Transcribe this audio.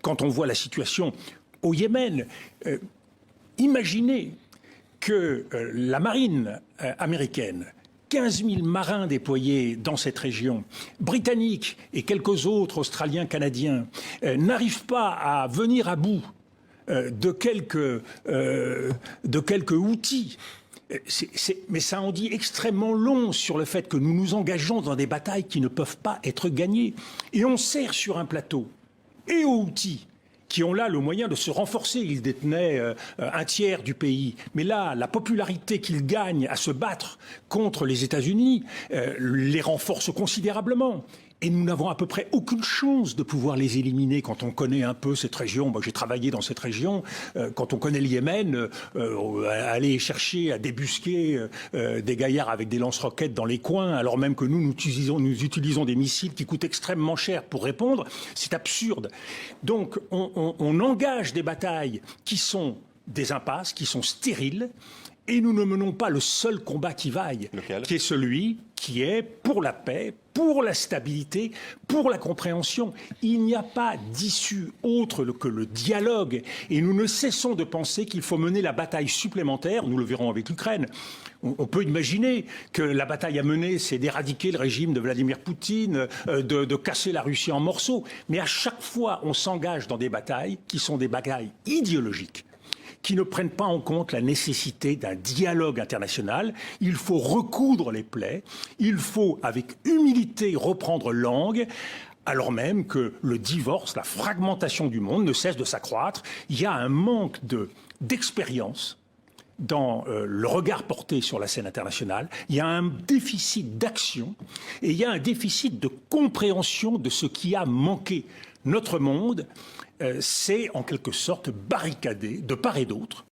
quand on voit la situation au Yémen. Imaginez que la marine américaine, 15 000 marins déployés dans cette région, britanniques et quelques autres Australiens, Canadiens, n'arrivent pas à venir à bout de quelques outils. Mais ça en dit extrêmement long sur le fait que nous nous engageons dans des batailles qui ne peuvent pas être gagnées. Et on sert sur un plateau et aux outils qui ont là le moyen de se renforcer. Ils détenaient un tiers du pays. Mais là, la popularité qu'ils gagnent à se battre contre les États-Unis les renforce considérablement. Et nous n'avons à peu près aucune chance de pouvoir les éliminer quand on connaît un peu cette région. Moi, j'ai travaillé dans cette région. Quand on connaît le Yémen, aller chercher à débusquer des gaillards avec des lance-roquettes dans les coins, alors même que nous utilisons des missiles qui coûtent extrêmement cher pour répondre, c'est absurde. Donc, on engage des batailles qui sont des impasses, qui sont stériles, et nous ne menons pas le seul combat qui vaille, qui est celui qui est pour la paix, pour la stabilité, pour la compréhension. Il n'y a pas d'issue autre que le dialogue. Et nous ne cessons de penser qu'il faut mener la bataille supplémentaire. Nous le verrons avec l'Ukraine. On peut imaginer que la bataille à mener, c'est d'éradiquer le régime de Vladimir Poutine, de casser la Russie en morceaux. Mais à chaque fois, on s'engage dans des batailles qui sont des batailles idéologiques, qui ne prennent pas en compte la nécessité d'un dialogue international. Il faut recoudre les plaies, il faut avec humilité reprendre langue, alors même que le divorce, la fragmentation du monde ne cesse de s'accroître. Il y a un manque d'expérience dans le regard porté sur la scène internationale, il y a un déficit d'action et il y a un déficit de compréhension de ce qui a manqué. Notre monde c'est en quelque sorte barricadé de part et d'autre